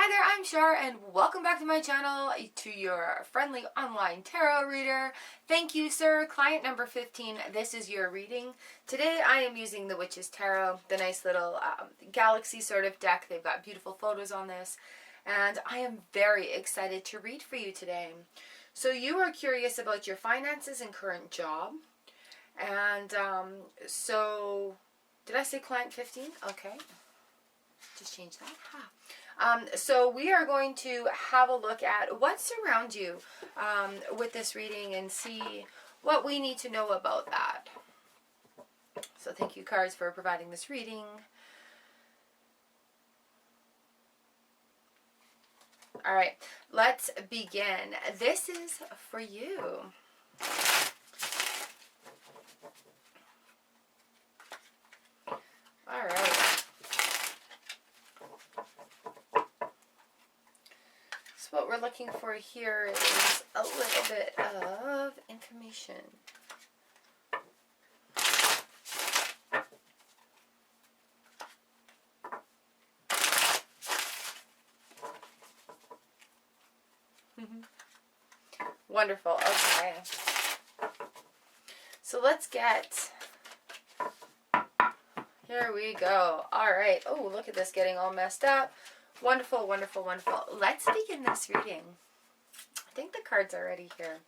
Hi there, I'm Char and welcome back to my channel, to your friendly online tarot reader. Thank you, sir. Client number 15, this is your reading. Today I am using the Witch's Tarot, the nice little galaxy sort of deck. They've got beautiful photos on this and I am very excited to read for you today. So you are curious about your finances and current job. And so, did I say client 15? Okay. Just change that. So we are going to have a look at what's around you with this reading and see what we need to know about that. So thank you, cards, for providing this reading. All right, let's begin. This is for you. All right. So what we're looking for here is a little bit of information. Wonderful. Okay. So let's get... Here we go. All right. Oh, look at this getting all messed up. Wonderful, wonderful, wonderful. Let's begin this reading. I think the cards are already here.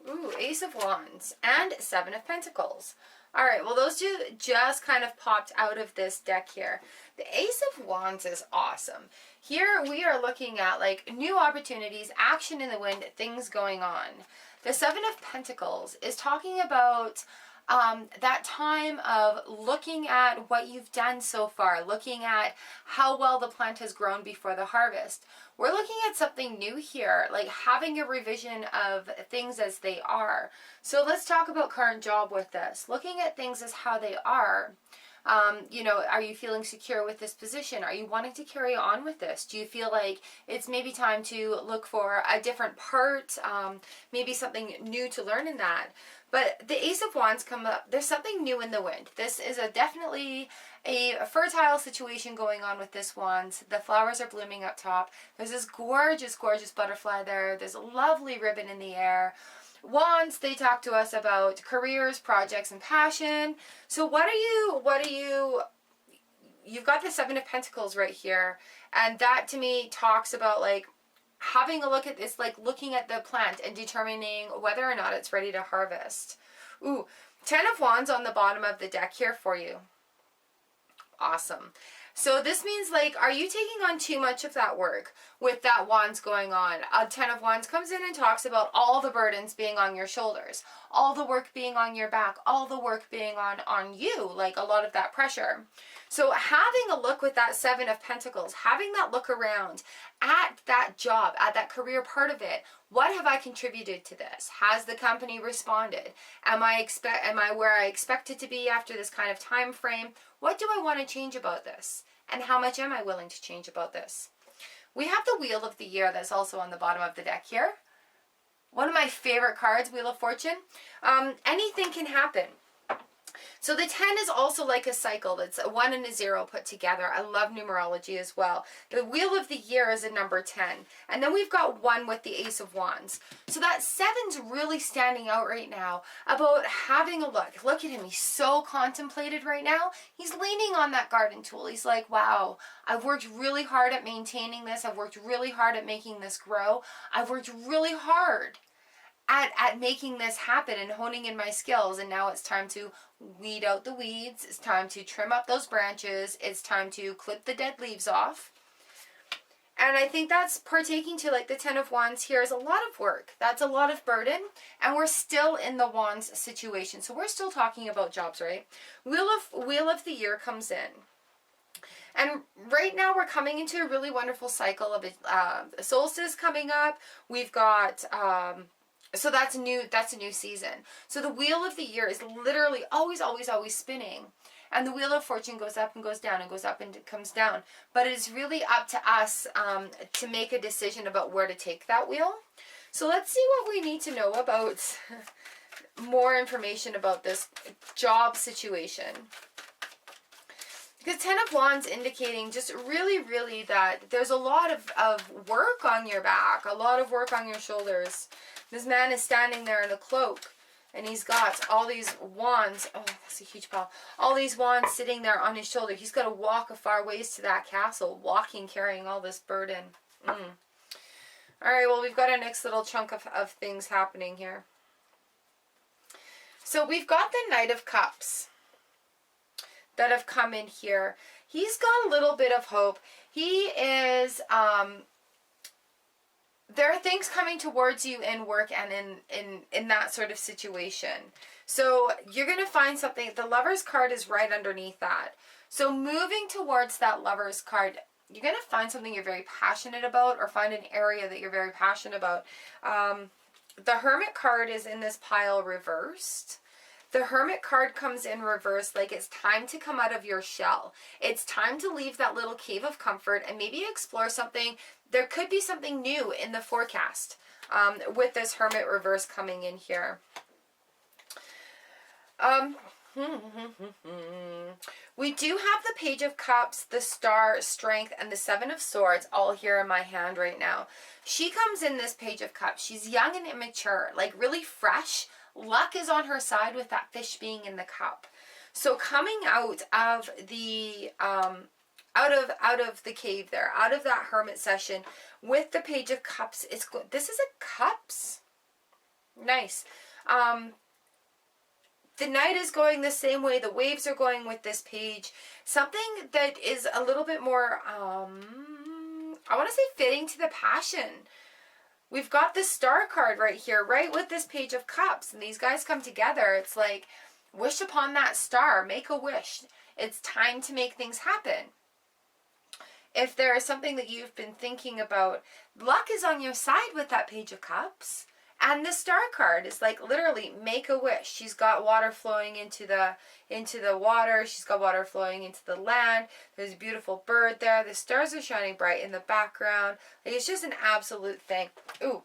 Ooh, Ace of Wands and Seven of Pentacles. All right, well, those two just kind of popped out of this deck here. The Ace of Wands is awesome. Here we are looking at like new opportunities, action in the wind, things going on. The Seven of Pentacles is talking about that time of looking at what you've done so far, looking at how well the plant has grown before the harvest. We're looking at something new here, like having a revision of things as they are. So let's talk about current job with this. Looking at things as how they are. You know, are you feeling secure with this position? Are you wanting to carry on with this? Do you feel like it's maybe time to look for a different part, maybe something new to learn in that? But the Ace of Wands come up. There's something new in the wind. This is definitely a fertile situation going on with this Wands. The flowers are blooming up top. There's this gorgeous, gorgeous butterfly there. There's a lovely ribbon in the air. Wands, they talk to us about careers, projects, and passion. So you've got the Seven of Pentacles right here. And that to me talks about like having a look at this, like looking at the plant and determining whether or not it's ready to harvest. Ooh, Ten of Wands on the bottom of the deck here for you. Awesome. So this means like, are you taking on too much of that work with that Wands going on? Ten of Wands comes in and talks about all the burdens being on your shoulders, all the work being on your back, all the work being on you, like a lot of that pressure. So having a look with that Seven of Pentacles, having that look around at that job, at that career part of it, what have I contributed to this? Has the company responded? Am I where I expected to be after this kind of time frame? What do I want to change about this? And how much am I willing to change about this? We have the Wheel of the Year that's also on the bottom of the deck here. One of my favorite cards, Wheel of Fortune. Anything can happen. So the 10 is also like a cycle. That's a 1 and a 0 put together. I love numerology as well. The Wheel of the Year is a number 10. And then we've got 1 with the Ace of Wands. So that 7's really standing out right now about having a look. Look at him. He's so contemplated right now. He's leaning on that garden tool. He's like, wow, I've worked really hard at maintaining this. I've worked really hard at making this grow. I've worked really hard at making this happen and honing in my skills, and now it's time to weed out the weeds. It's time to trim up those branches. It's time to clip the dead leaves off. And I think that's partaking to like the Ten of Wands here is a lot of work. That's a lot of burden, and we're still in the Wands situation. So we're still talking about jobs, right? Wheel of the Year comes in. And right now we're coming into a really wonderful cycle of a solstice coming up. We've got so that's a new season. So the Wheel of the Year is literally always, always, always spinning. And the Wheel of Fortune goes up and goes down and goes up and comes down. But it is really up to us to make a decision about where to take that wheel. So let's see what we need to know about more information about this job situation. Because 10 of Wands indicating just really, really that there's a lot of work on your back, a lot of work on your shoulders. This man is standing there in a cloak, and he's got all these wands. Oh, that's a huge pile. All these wands sitting there on his shoulder. He's got to walk a far ways to that castle, walking, carrying all this burden. All right, well, we've got a next little chunk of things happening here. So we've got the Knight of Cups that have come in here. He's got a little bit of hope. He is, there are things coming towards you in work and in that sort of situation. So you're going to find something. The Lover's card is right underneath that. So moving towards that Lover's card, you're going to find something you're very passionate about, or find an area that you're very passionate about. The Hermit card is in this pile reversed. The Hermit card comes in reverse, like it's time to come out of your shell. It's time to leave that little cave of comfort and maybe explore something. There could be something new in the forecast with this Hermit reverse coming in here. We do have the Page of Cups, the Star, Strength, and the Seven of Swords all here in my hand right now. She comes in this Page of Cups. She's young and immature, like really fresh. Luck is on her side with that fish being in the cup. So coming out of the out of the cave there, out of that hermit session with the Page of Cups, this is a cups. Nice. The Knight is going the same way. The waves are going with this page. Something that is a little bit more, I want to say fitting to the passion. We've got the Star card right here, right with this Page of Cups. And these guys come together. It's like, wish upon that star. Make a wish. It's time to make things happen. If there is something that you've been thinking about, luck is on your side with that Page of Cups. And the Star card is like literally make a wish. She's got water flowing into the water. She's got water flowing into the land. There's a beautiful bird there. The stars are shining bright in the background. Like, it's just an absolute thing. Ooh.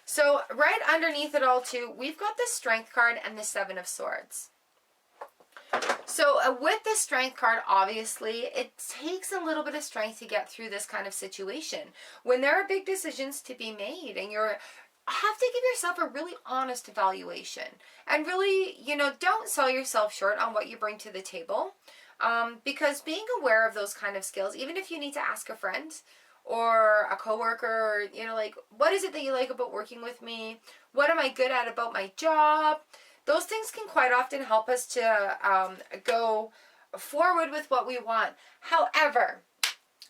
So right underneath it all too, we've got the Strength card and the Seven of Swords. So with the Strength card, obviously, it takes a little bit of strength to get through this kind of situation. When there are big decisions to be made and you're have to give yourself a really honest evaluation, and really, don't sell yourself short on what you bring to the table, because being aware of those kind of skills, even if you need to ask a friend or a coworker, like, what is it that you like about working with me? What am I good at about my job? Those things can quite often help us to go forward with what we want. However,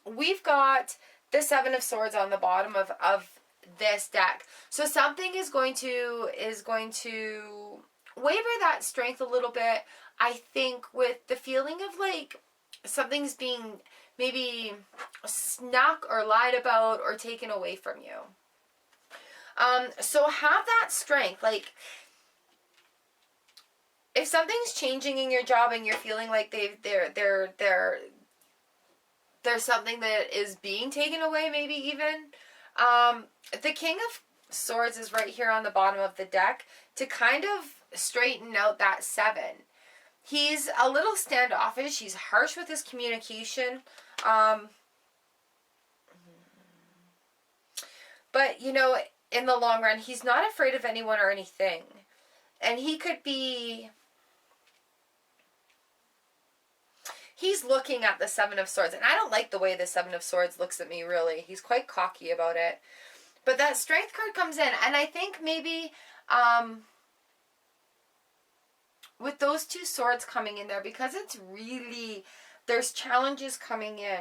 we've got the Seven of Swords on the bottom of this deck. So something is going to waver that strength a little bit, I think, with the feeling of like something's being maybe snuck or lied about or taken away from you. So have that strength. Like, if something's changing in your job and you're feeling like there's something that is being taken away, maybe even, the King of Swords is right here on the bottom of the deck to kind of straighten out that seven. He's a little standoffish. He's harsh with his communication. But, in the long run, he's not afraid of anyone or anything. And he could be... He's looking at the Seven of Swords. And I don't like the way the Seven of Swords looks at me, really. He's quite cocky about it. But that Strength card comes in. And I think maybe with those two swords coming in there, because it's really... There's challenges coming in.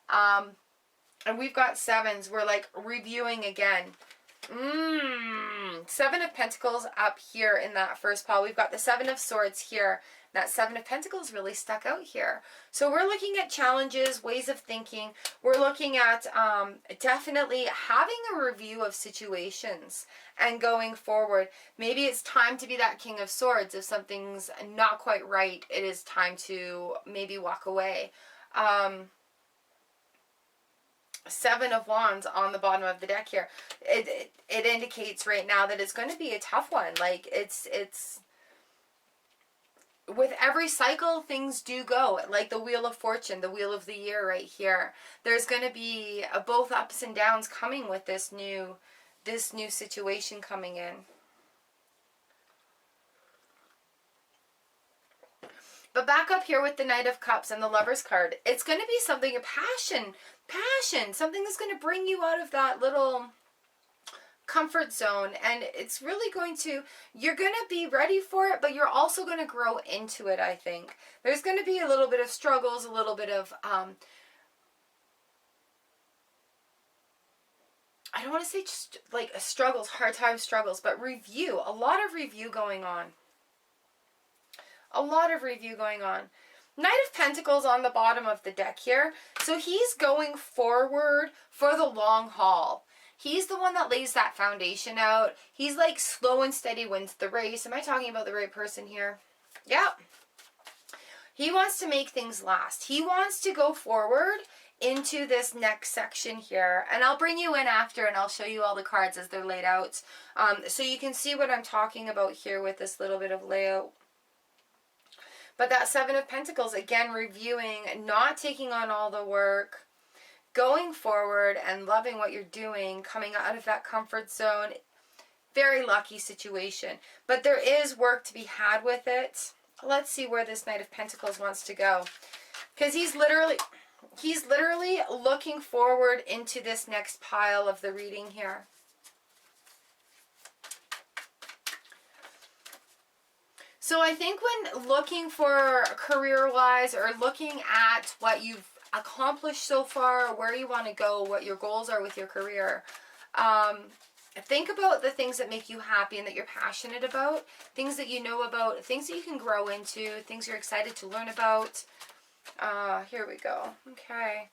And we've got sevens. We're like reviewing again. Seven of Pentacles up here in that first pile. We've got the Seven of Swords here. That Seven of Pentacles really stuck out here. So we're looking at challenges, ways of thinking. We're looking at definitely having a review of situations and going forward. Maybe it's time to be that King of Swords. If something's not quite right, it is time to maybe walk away. Seven of Wands on the bottom of the deck here. It indicates right now that it's going to be a tough one. Like, it's with every cycle, things do go, like the Wheel of Fortune, the Wheel of the Year right here. There's going to be both ups and downs coming with this new situation coming in. But back up here with the Knight of Cups and the Lover's card, it's going to be something, a passion, something that's going to bring you out of that little comfort zone, and it's really going to, you're going to be ready for it, but you're also going to grow into it. I think there's going to be a little bit of struggles, a little bit of I don't want to say just like struggles, hard time struggles, but review, a lot of review going on. A lot of review going on. Knight of Pentacles on the bottom of the deck here. So he's going forward for the long haul. He's the one that lays that foundation out. He's like slow and steady wins the race. Am I talking about the right person here? Yeah. He wants to make things last. He wants to go forward into this next section here. And I'll bring you in after and I'll show you all the cards as they're laid out. So you can see what I'm talking about here with this little bit of layout. But that Seven of Pentacles, again, reviewing, not taking on all the work, going forward and loving what you're doing, coming out of that comfort zone. Very lucky situation. But there is work to be had with it. Let's see where this Knight of Pentacles wants to go. Because he's literally looking forward into this next pile of the reading here. So I think when looking for career-wise or looking at what you've accomplished so far, where you want to go, what your goals are with your career, think about the things that make you happy and that you're passionate about, things that you know about, things that you can grow into, things you're excited to learn about. Here we go. Okay.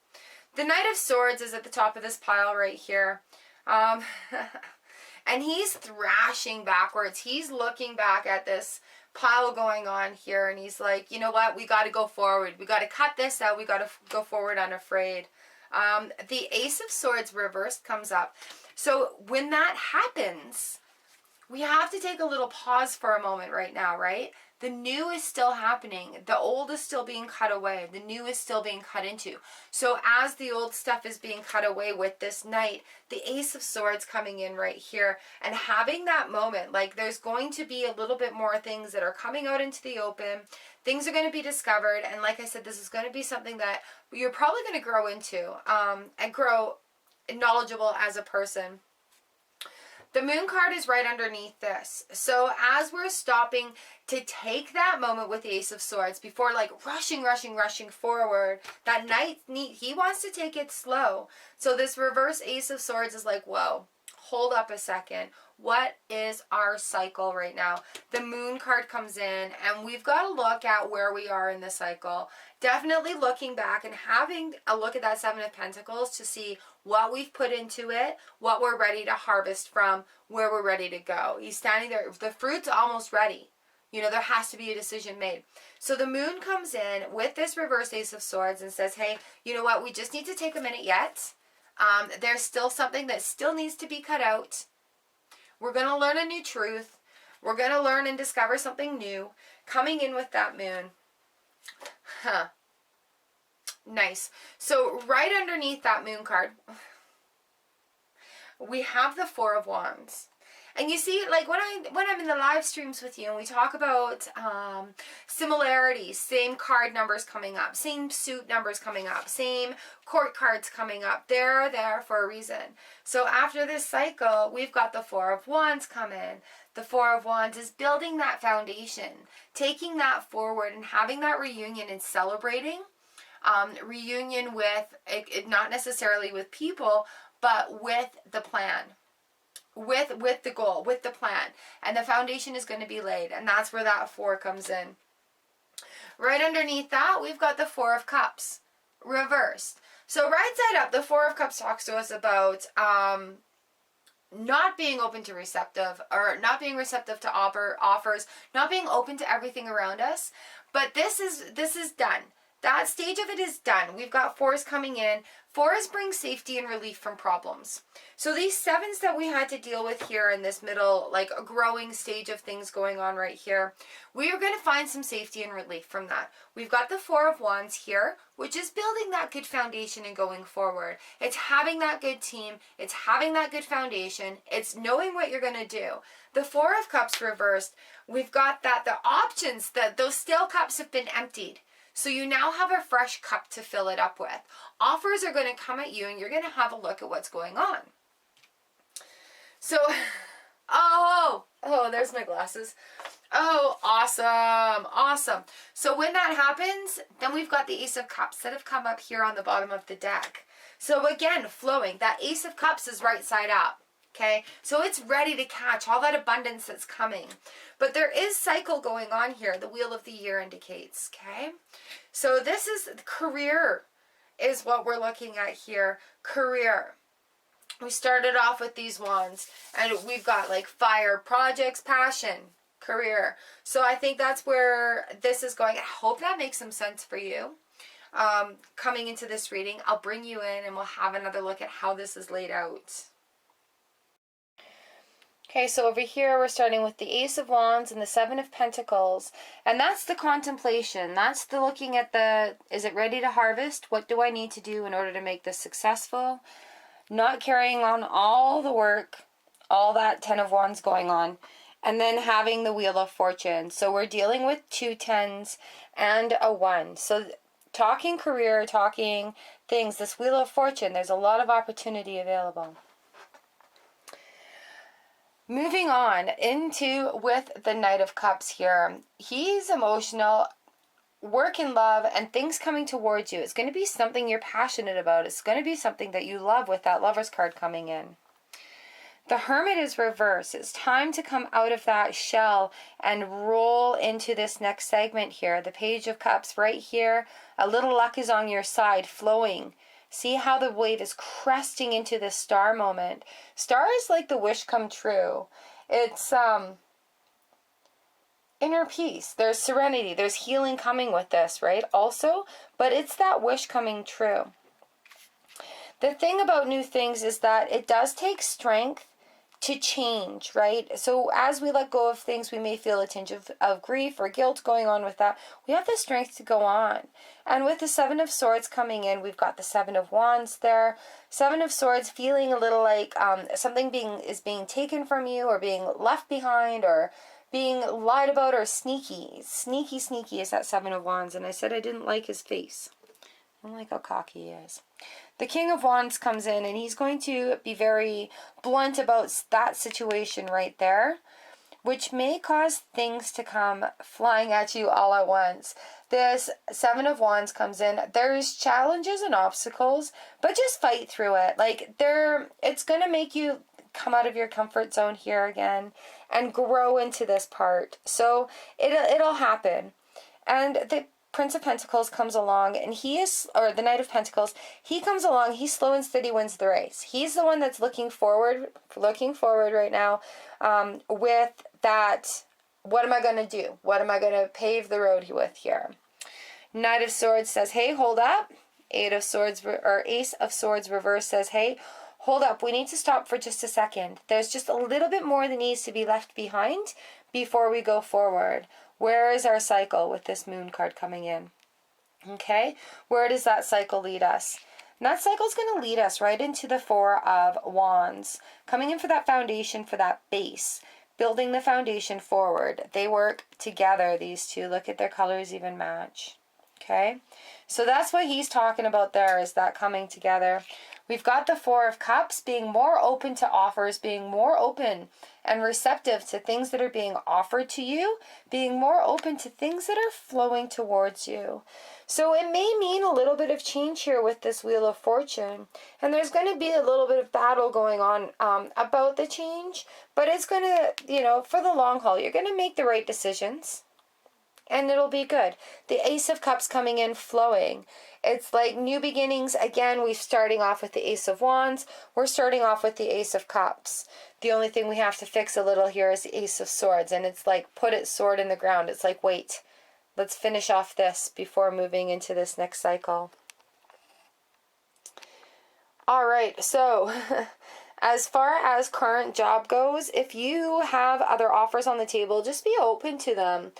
The Knight of Swords is at the top of this pile right here. And he's thrashing backwards. He's looking back at this pile going on here, and he's like, you know what, we got to go forward, we got to cut this out, we got to go forward unafraid. The Ace of Swords reversed comes up. So when that happens, we have to take a little pause for a moment right now, right? The new is still happening. The old is still being cut away. The new is still being cut into. So as the old stuff is being cut away with this Knight, the Ace of Swords coming in right here and having that moment, like there's going to be a little bit more things that are coming out into the open. Things are going to be discovered. And like I said, this is going to be something that you're probably going to grow into and grow knowledgeable as a person. The Moon card is right underneath this. So as we're stopping to take that moment with the Ace of Swords before like rushing forward, that Knight, he wants to take it slow. So this reverse Ace of Swords is like, whoa, hold up a second. What is our cycle right now? The Moon card comes in and we've got to look at where we are in the cycle. Definitely looking back and having a look at that Seven of Pentacles to see what we've put into it, what we're ready to harvest from, where we're ready to go. He's standing there. The fruit's almost ready. You know, there has to be a decision made. So the Moon comes in with this reverse Ace of Swords and says, hey, you know what? We just need to take a minute yet. There's still something that still needs to be cut out. We're going to learn a new truth. We're going to learn and discover something new. Coming in with that Moon. Huh. Nice. So right underneath that Moon card, we have the Four of Wands. And you see, like when I'm in the live streams with you and we talk about similarities, same card numbers coming up, same suit numbers coming up, same court cards coming up, they're there for a reason. So after this cycle, we've got the Four of Wands come in. The Four of Wands is building that foundation, taking that forward and having that reunion and celebrating. Reunion with, not necessarily with people, but with the plan. With the goal, with the plan. And the foundation is going to be laid. And that's where that Four comes in. Right underneath that, we've got the Four of Cups. Reversed. So right side up, the Four of Cups talks to us about not being open to receptive, or not being receptive to offers, not being open to everything around us. But this is done. That stage of it is done. We've got 4s coming in. 4s bring safety and relief from problems. So these 7s that we had to deal with here in this middle, like a growing stage of things going on right here, we are going to find some safety and relief from that. We've got the 4 of Wands here, which is building that good foundation and going forward. It's having that good team. It's having that good foundation. It's knowing what you're going to do. The 4 of Cups reversed, we've got that the options, that those stale cups have been emptied. So you now have a fresh cup to fill it up with. Offers are going to come at you and you're going to have a look at what's going on. So, there's my glasses. Oh, awesome. So when that happens, then we've got the Ace of Cups that have come up here on the bottom of the deck. So again, flowing. That Ace of Cups is right side up. Okay, so it's ready to catch all that abundance that's coming. But there is cycle going on here, the Wheel of the Year indicates, okay? So this is career is what we're looking at here, career. We started off with these wands, and we've got like fire, projects, passion, career. So I think that's where this is going. I hope that makes some sense for you. Coming into this reading, I'll bring you in and we'll have another look at how this is laid out. Okay, so over here we're starting with the Ace of Wands and the 7 of Pentacles. And that's the contemplation. That's the looking at the, is it ready to harvest? What do I need to do in order to make this successful? Not carrying on all the work, all that 10 of Wands going on. And then having the Wheel of Fortune. So we're dealing with 2 10s and a 1. So talking career, talking things, this Wheel of Fortune, there's a lot of opportunity available. Moving on into with the Knight of Cups here. He's emotional, work and love, and things coming towards you. It's going to be something you're passionate about. It's going to be something that you love with that Lover's card coming in. The Hermit is reversed. It's time to come out of that shell and roll into this next segment here. The Page of Cups right here. A little luck is on your side, flowing. See how the wave is cresting into this star moment. Star is like the wish come true. It's inner peace. There's serenity. There's healing coming with this, right? Also, but it's that wish coming true. The thing about new things is that it does take strength to change, right? So as we let go of things, we may feel a tinge of grief or guilt going on with that. We have the strength to go on. And with the 7 of Swords coming in, we've got the 7 of Wands there. 7 of Swords feeling a little like something is being taken from you or being left behind or being lied about or sneaky. Sneaky is that 7 of Wands. And I said I didn't like his face. I don't like how cocky he is. The King of Wands comes in and he's going to be very blunt about that situation right there, which may cause things to come flying at you all at once. This 7 of Wands comes in. There's challenges and obstacles, but just fight through it. Like it's going to make you come out of your comfort zone here again and grow into this part. So it'll happen. And the Prince of Pentacles comes along and the Knight of Pentacles, he comes along, he's slow and steady wins the race. He's the one that's looking forward right now with that, what am I going to do? What am I going to pave the road with here? Knight of Swords says, hey, hold up. Ace of Swords reverse says, hey, hold up. We need to stop for just a second. There's just a little bit more that needs to be left behind before we go forward. Where is our cycle with this Moon card coming in? Okay, where does that cycle lead us? And that cycle is going to lead us right into the 4 of Wands. Coming in for that foundation, for that base. Building the foundation forward. They work together, these two. Look at their colors even match. Okay, so that's what he's talking about there, is that coming together. We've got the 4 of Cups, being more open to offers, being more open and receptive to things that are being offered to you, being more open to things that are flowing towards you. So it may mean a little bit of change here with this Wheel of Fortune. And there's going to be a little bit of battle going on about the change. But it's going to, for the long haul, you're going to make the right decisions. And it'll be good. The Ace of Cups coming in, flowing. It's like new beginnings. Again, we're starting off with the Ace of Wands. We're starting off with the Ace of Cups. The only thing we have to fix a little here is the Ace of Swords. And it's like, put its sword in the ground. It's like, wait, Let's finish off this before moving into this next cycle. All right, so as far as current job goes, if you have other offers on the table, just be open to them.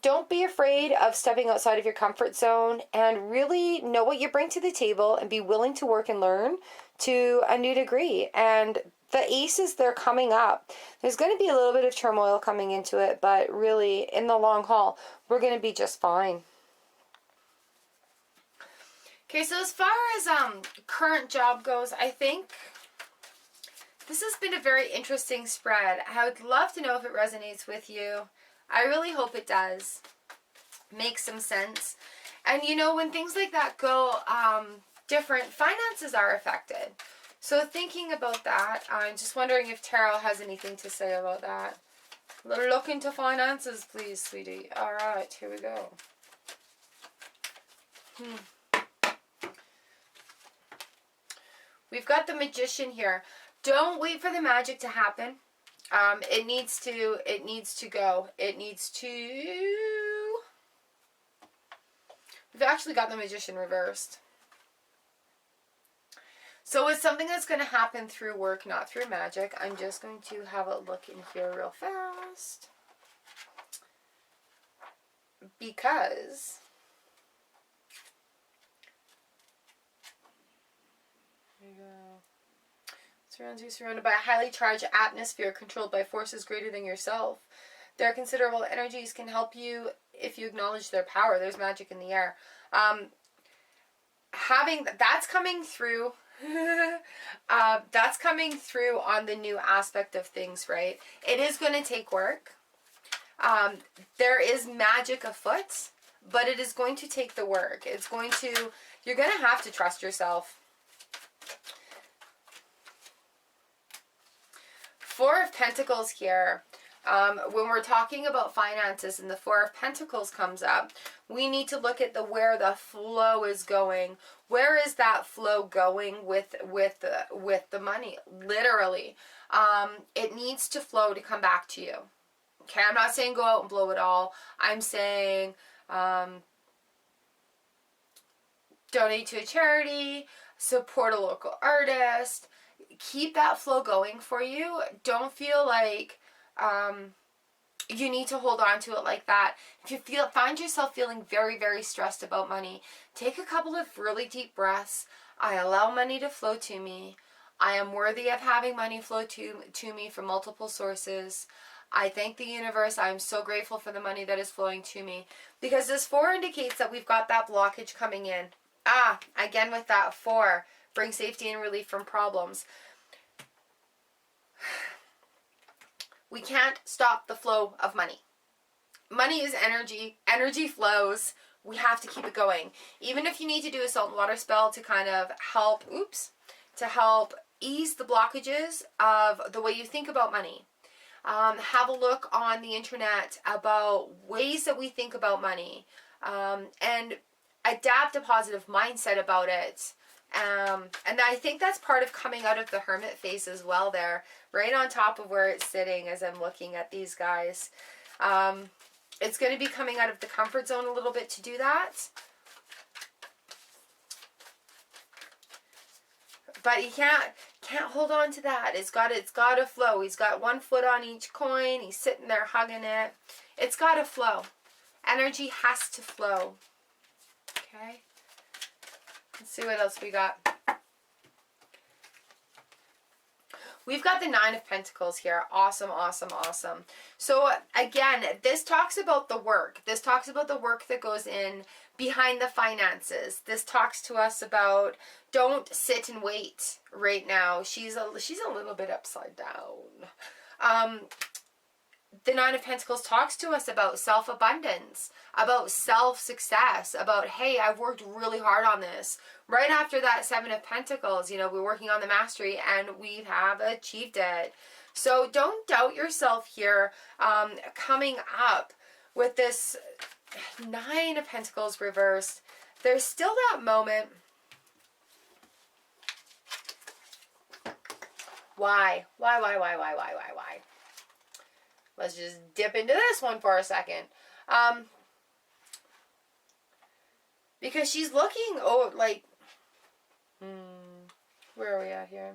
Don't be afraid of stepping outside of your comfort zone, and really know what you bring to the table and be willing to work and learn to a new degree. And the aces, they're coming up. There's going to be a little bit of turmoil coming into it, but really, in the long haul, we're going to be just fine. Okay, so as far as current job goes, I think this has been a very interesting spread. I would love to know if it resonates with you. I really hope it does. Makes some sense. And you know, when things like that go different, finances are affected. So thinking about that, I'm just wondering if Tarot has anything to say about that. Look into finances, please, sweetie. All right, here we go. We've got the Magician here. Don't wait for the magic to happen. It needs to go. It needs to... We've actually got the Magician reversed. So it's something that's going to happen through work, not through magic. I'm just going to have a look in here real fast. Because... There you go. Surrounded by a highly charged atmosphere controlled by forces greater than yourself. Their considerable energies can help you if you acknowledge their power. There's magic in the air. That's coming through. That's coming through on the new aspect of things, right? It is going to take work. There is magic afoot, but it is going to take the work. You're going to have to trust yourself. Four of Pentacles here. When we're talking about finances and the Four of Pentacles comes up, we need to look at where the flow is going. Where is that flow going with the money? Literally, it needs to flow to come back to you. Okay, I'm not saying go out and blow it all. I'm saying donate to a charity, support a local artist. Keep that flow going for you. Don't feel like you need to hold on to it like that. If you find yourself feeling very, very stressed about money, take a couple of really deep breaths. I allow money to flow to me. I am worthy of having money flow to me from multiple sources. I thank the universe. I am so grateful for the money that is flowing to me. Because this 4 indicates that we've got that blockage coming in. Again with that 4. Bring safety and relief from problems. We can't stop the flow of money. Money is energy. Energy flows. We have to keep it going. Even if you need to do a salt and water spell to kind of help, to help ease the blockages of the way you think about money. Have a look on the internet about ways that we think about money. And adapt a positive mindset about it. And I think that's part of coming out of the Hermit phase as well there. Right on top of where it's sitting as I'm looking at these guys. It's going to be coming out of the comfort zone a little bit to do that. But you can't hold on to that. It's got to flow. He's got 1 foot on each coin. He's sitting there hugging it. It's got to flow. Energy has to flow. Okay. Let's see what else we got. We've got the 9 of Pentacles here. Awesome, awesome, awesome. So again, this talks about the work. This talks about the work that goes in behind the finances. This talks to us about don't sit and wait right now. She's a little bit upside down. The 9 of Pentacles talks to us about self-abundance, about self-success, about, hey, I've worked really hard on this. Right after that 7 of Pentacles, you know, we're working on the mastery and we have achieved it. So don't doubt yourself here coming up with this 9 of Pentacles reversed. There's still that moment. Why? Let's just dip into this one for a second. Because she's looking, oh, like, where are we at here?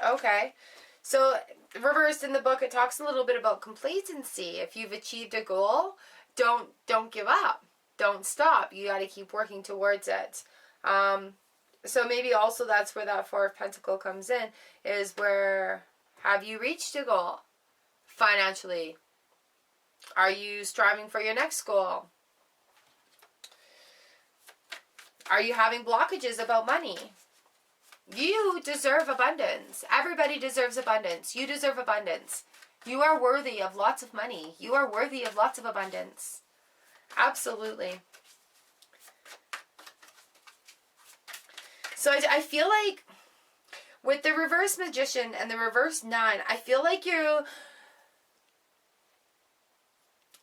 Okay. So, reversed in the book, it talks a little bit about complacency. If you've achieved a goal, don't give up. Don't stop. You got to keep working towards it. So maybe also that's where that Four of Pentacles comes in, is where, have you reached a goal financially? Are you striving for your next goal? Are you having blockages about money? You deserve abundance. Everybody deserves abundance. You deserve abundance. You are worthy of lots of money. You are worthy of lots of abundance. Absolutely. So I feel like with the reverse Magician and the reverse 9, I feel like you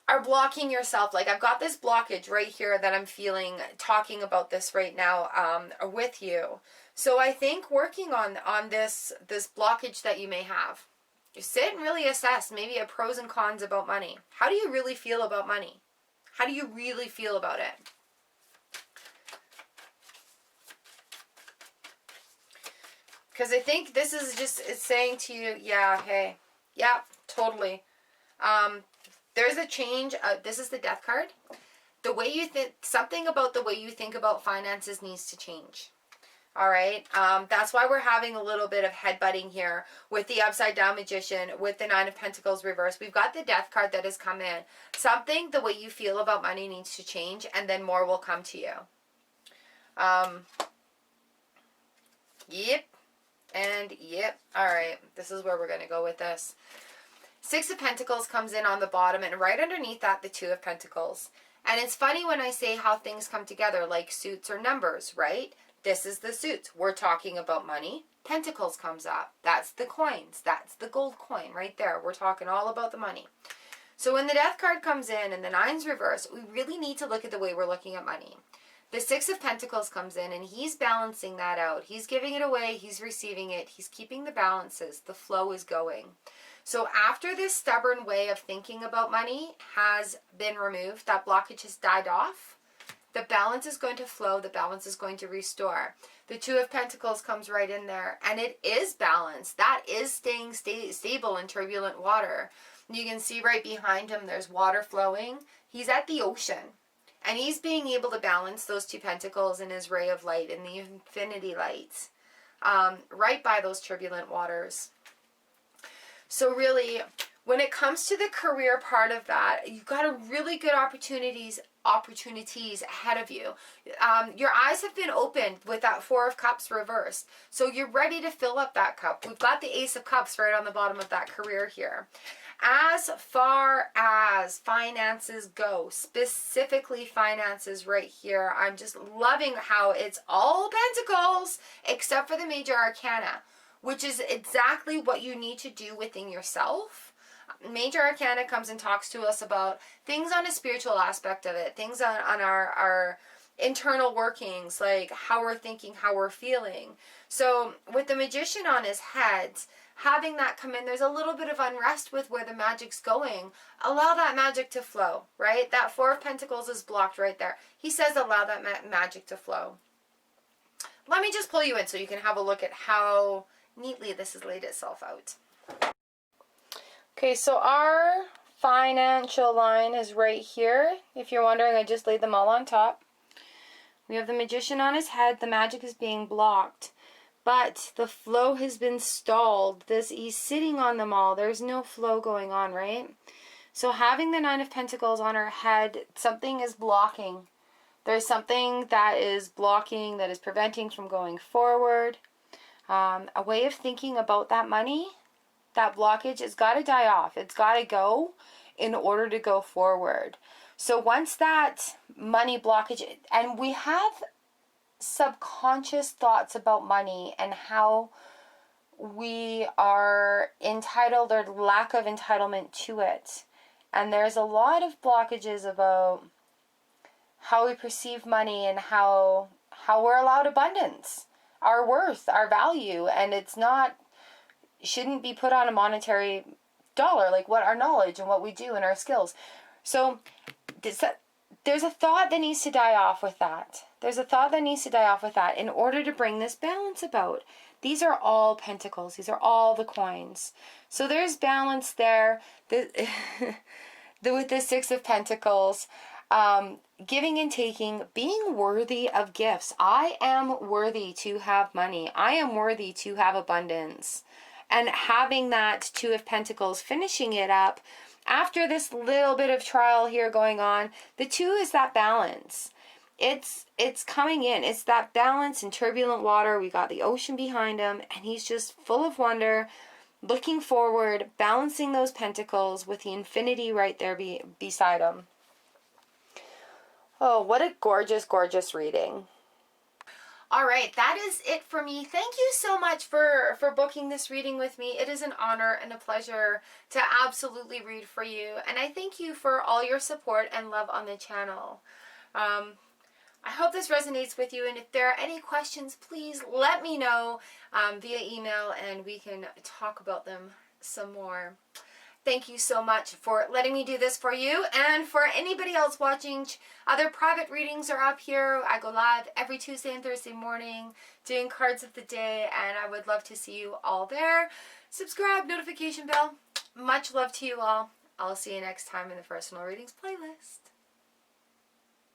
are blocking yourself. Like, I've got this blockage right here that I'm feeling talking about this right now with you. So I think working on this blockage that you may have, you sit and really assess maybe a pros and cons about money. How do you really feel about money? How do you really feel about it? Because I think this is just, it's saying to you, yeah, hey, yeah, totally. There's a change. This is the Death card. The way you think, something about the way you think about finances needs to change. All right. That's why we're having a little bit of headbutting here with the upside down Magician, with the Nine of Pentacles reversed. We've got the Death card that has come in. Something, the way you feel about money needs to change, and then more will come to you. Yep. And yep. All right. This is where we're going to go with this. Six of Pentacles comes in on the bottom, and right underneath that, the Two of Pentacles. And it's funny when I say how things come together, like suits or numbers, right? This is the suits. We're talking about money. Pentacles comes up. That's the coins. That's the gold coin right there. We're talking all about the money. So when the Death card comes in and the Nine's reversed, we really need to look at the way we're looking at money. The Six of Pentacles comes in, and he's balancing that out. He's giving it away. He's receiving it. He's keeping the balances. The flow is going. So after this stubborn way of thinking about money has been removed, that blockage has died off, the balance is going to flow. The balance is going to restore. The Two of Pentacles comes right in there, and it is balanced. That is staying stable in turbulent water. You can see right behind him, there's water flowing. He's at the ocean, and he's being able to balance those two pentacles in his ray of light, in the infinity lights, right by those turbulent waters. So really, when it comes to the career part of that, you've got a really good opportunities ahead of you. Your eyes have been opened with that Four of Cups reversed. So you're ready to fill up that cup. We've got the Ace of Cups right on the bottom of that career here. As far as finances go, specifically finances right here, I'm just loving how it's all pentacles except for the major arcana, which is exactly what you need to do within yourself. Major arcana comes and talks to us about things on a spiritual aspect of it, things on our internal workings, like how we're thinking, how we're feeling. So with the Magician on his head, having that come in, there's a little bit of unrest with where the magic's going. Allow that magic to flow, right? That Four of Pentacles is blocked right there. He says allow that magic to flow. Let me just pull you in so you can have a look at how neatly this has laid itself out. Okay, so our financial line is right here. If you're wondering, I just laid them all on top. We have the Magician on his head. The magic is being blocked, but the flow has been stalled. He's sitting on them all. There's no flow going on, right? So having the Nine of Pentacles on her head, something is blocking. There's something that is blocking, that is preventing from going forward. A way of thinking about that money, that blockage, has got to die off. It's got to go in order to go forward. So once that money blockage, and we have subconscious thoughts about money and how we are entitled or lack of entitlement to it. And there's a lot of blockages about how we perceive money and how we're allowed abundance, our worth, our value, and it's not, shouldn't be put on a monetary dollar, like what our knowledge and what we do and our skills. So there's a thought that needs to die off with that. There's a thought that needs to die off with that in order to bring this balance about. These are all pentacles. These are all the coins. So there's balance there. With the Six of Pentacles, giving and taking, being worthy of gifts. I am worthy to have money. I am worthy to have abundance. And having that Two of Pentacles, finishing it up, after this little bit of trial here going on, the two is that balance. It's coming in. It's that balance in turbulent water. We got the ocean behind him, and he's just full of wonder, looking forward, balancing those pentacles with the infinity right there beside him. Oh, what a gorgeous, gorgeous reading. All right, that is it for me. Thank you so much for booking this reading with me. It is an honor and a pleasure to absolutely read for you. And I thank you for all your support and love on the channel. I hope this resonates with you, and if there are any questions, please let me know via email, and we can talk about them some more. Thank you so much for letting me do this for you, and for anybody else watching, other private readings are up here. I go live every Tuesday and Thursday morning doing cards of the day, and I would love to see you all there. Subscribe, notification bell. Much love to you all. I'll see you next time in the personal readings playlist.